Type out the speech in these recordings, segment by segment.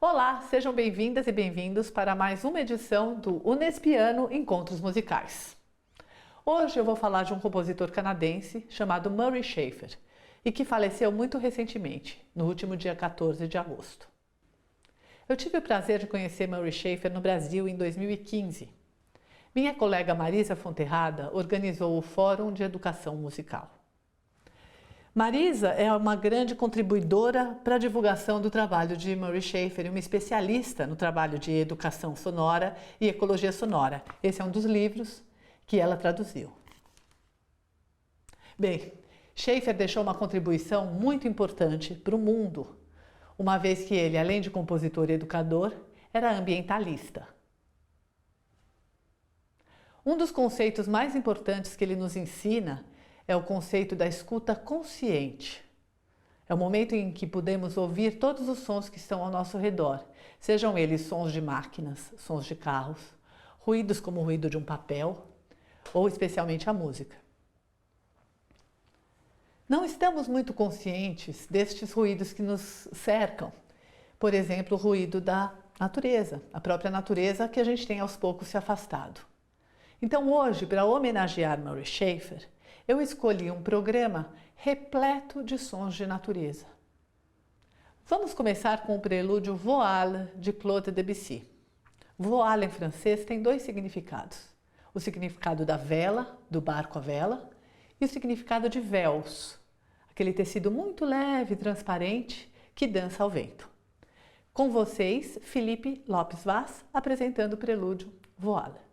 Olá, sejam bem-vindas e bem-vindos para mais uma edição do Unespiano Encontros Musicais. Hoje eu vou falar de um compositor canadense chamado Murray Schafer e que faleceu muito recentemente, no último dia 14 de agosto. Eu tive o prazer de conhecer Murray Schafer no Brasil em 2015. Minha colega Marisa Fonterrada organizou o Fórum de Educação Musical. Marisa é uma grande contribuidora para a divulgação do trabalho de Murray Schafer e uma especialista no trabalho de educação sonora e ecologia sonora. Esse é um dos livros que ela traduziu. Bem, Schafer deixou uma contribuição muito importante para o mundo, uma vez que ele, além de compositor e educador, era ambientalista. Um dos conceitos mais importantes que ele nos ensina é o conceito da escuta consciente. É o momento em que podemos ouvir todos os sons que estão ao nosso redor, sejam eles sons de máquinas, sons de carros, ruídos como o ruído de um papel, ou especialmente a música. Não estamos muito conscientes destes ruídos que nos cercam. Por exemplo, o ruído da natureza, a própria natureza que a gente tem aos poucos se afastado. Então hoje, para homenagear Murray Schafer, eu escolhi um programa repleto de sons de natureza. Vamos começar com o prelúdio Voile, de Claude Debussy. Voile em francês tem dois significados. O significado da vela, do barco à vela, e o significado de véus, aquele tecido muito leve e transparente que dança ao vento. Com vocês, Felipe Lopes Vaz, apresentando o prelúdio Voile.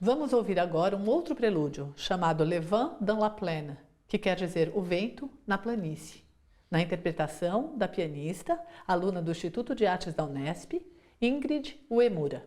Vamos ouvir agora um outro prelúdio, chamado Le Vent dans la Plaine, que quer dizer o vento na planície, na interpretação da pianista, aluna do Instituto de Artes da Unesp, Ingrid Uemura.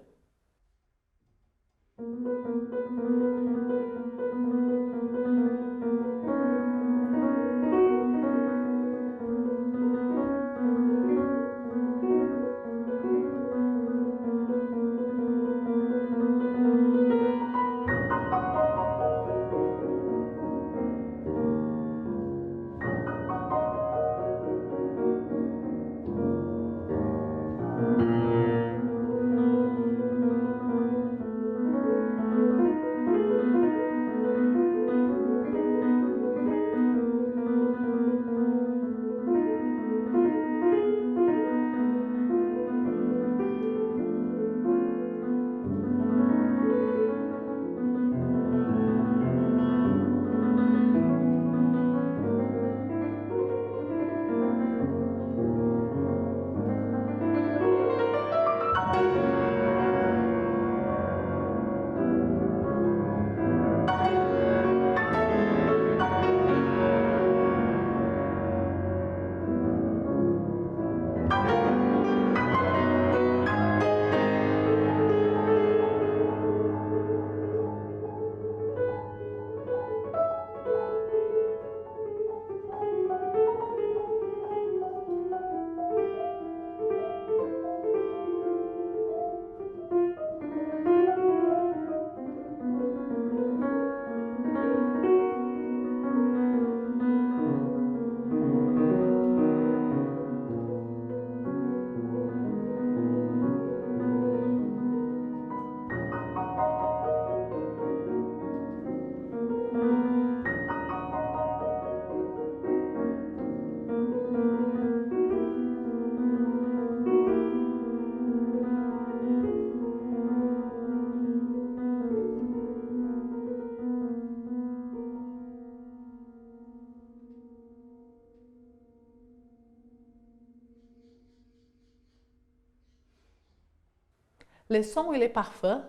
Les Sons et les Parfums,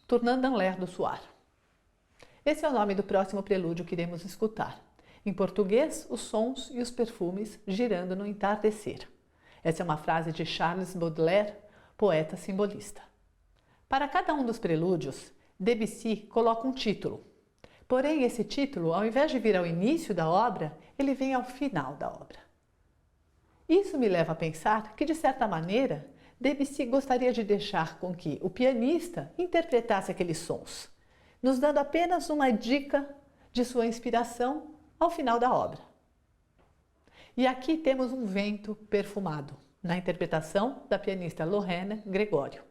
Tournant dans l'air do soir. Esse é o nome do próximo prelúdio que iremos escutar. Em português, os sons e os perfumes girando no entardecer. Essa é uma frase de Charles Baudelaire, poeta simbolista. Para cada um dos prelúdios, Debussy coloca um título. Porém, esse título, ao invés de vir ao início da obra, ele vem ao final da obra. Isso me leva a pensar que, de certa maneira, Debussy gostaria de deixar com que o pianista interpretasse aqueles sons, nos dando apenas uma dica de sua inspiração ao final da obra. E aqui temos um vento perfumado, na interpretação da pianista Lorraine Gregório.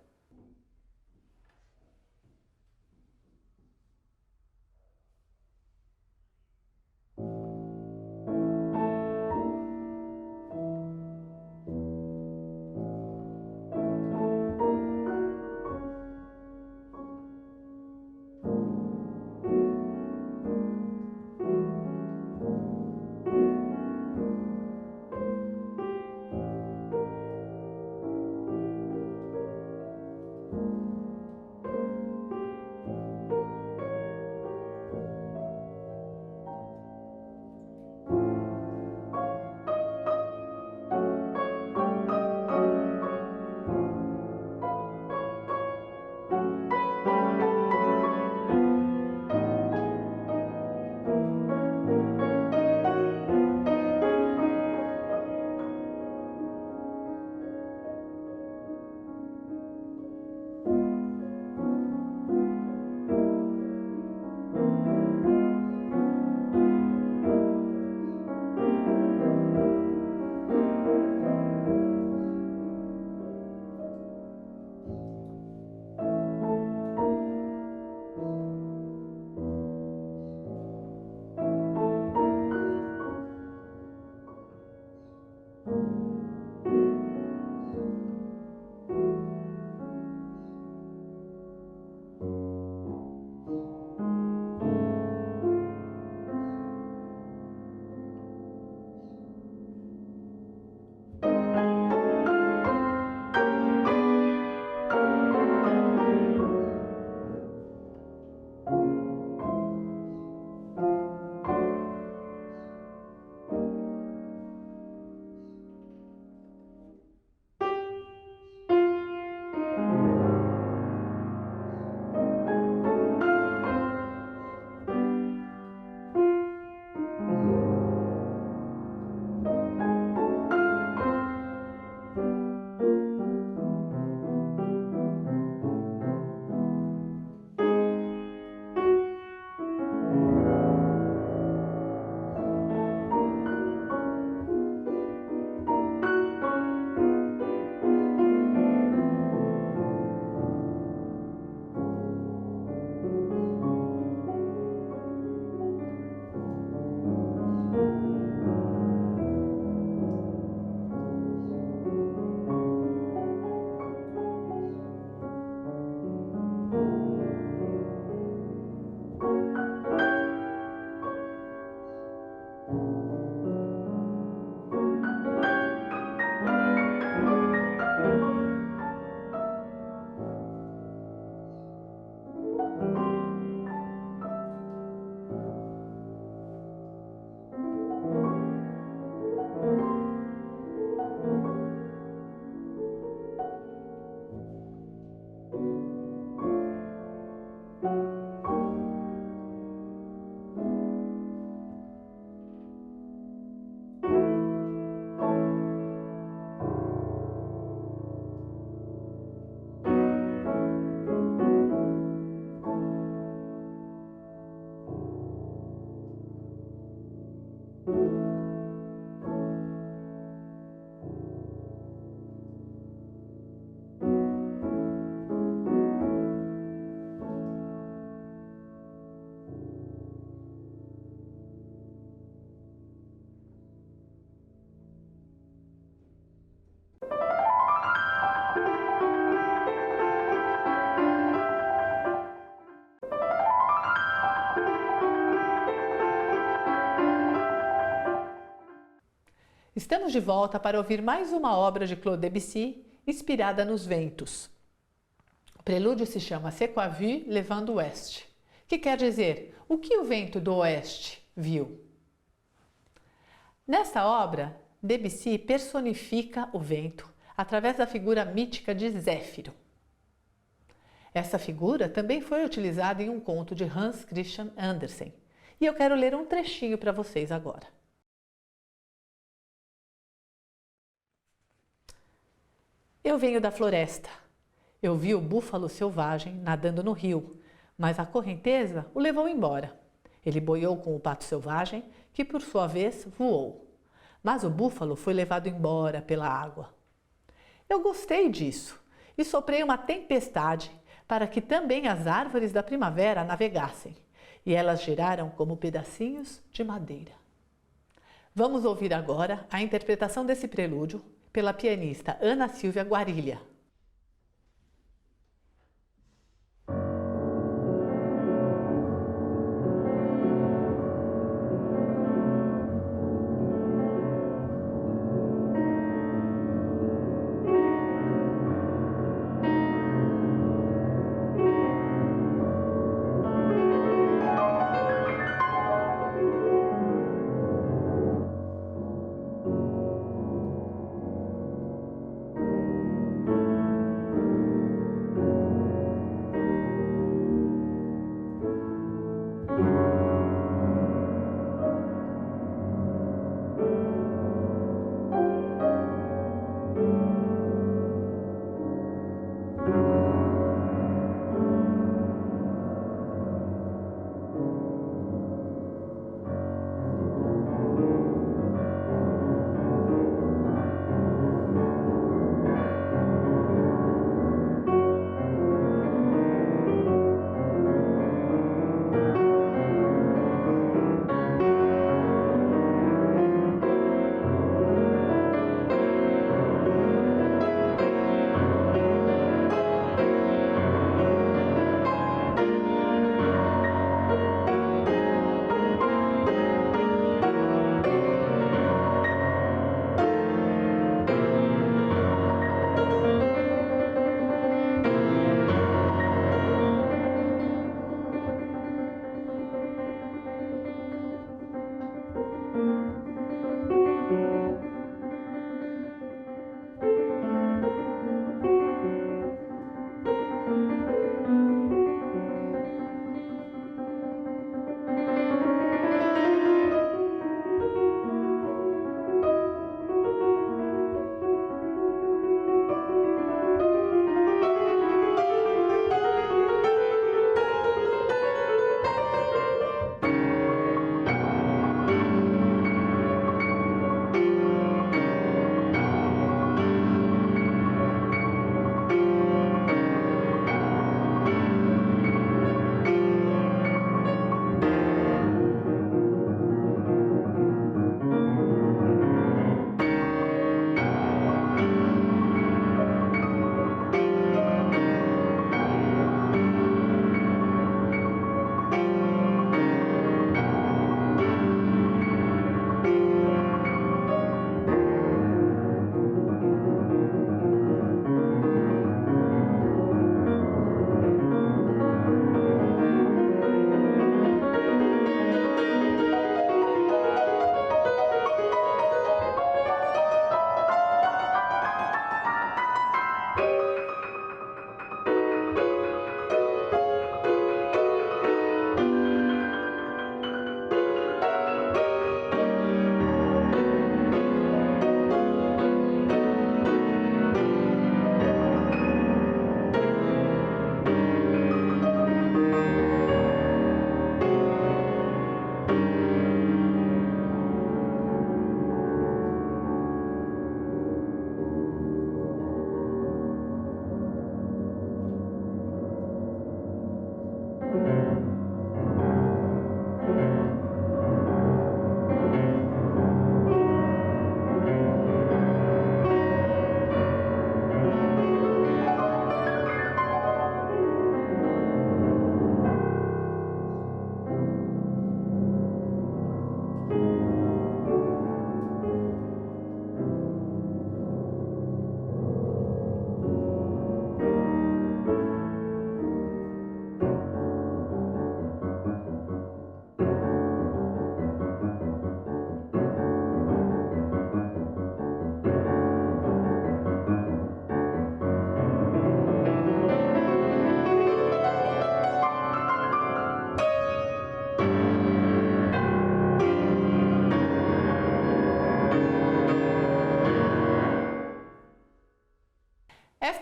Estamos de volta para ouvir mais uma obra de Claude Debussy, inspirada nos ventos. O prelúdio se chama C'est quoi vu le vent d'ouest, que quer dizer o que o vento do oeste viu. Nesta obra, Debussy personifica o vento através da figura mítica de Zéfiro. Essa figura também foi utilizada em um conto de Hans Christian Andersen, e eu quero ler um trechinho para vocês agora. Eu venho da floresta. Eu vi o búfalo selvagem nadando no rio, mas a correnteza o levou embora. Ele boiou com o pato selvagem, que por sua vez voou. Mas o búfalo foi levado embora pela água. Eu gostei disso e soprei uma tempestade para que também as árvores da primavera navegassem, e elas giraram como pedacinhos de madeira. Vamos ouvir agora a interpretação desse prelúdio pela pianista Ana Silvia Guarilha.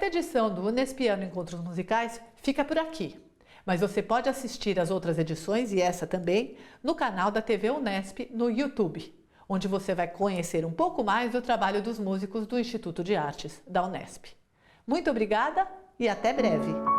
Esta edição do Unespiano Encontros Musicais fica por aqui, mas você pode assistir as outras edições, e essa também, no canal da TV Unesp no YouTube, onde você vai conhecer um pouco mais do trabalho dos músicos do Instituto de Artes da Unesp. Muito obrigada e até breve!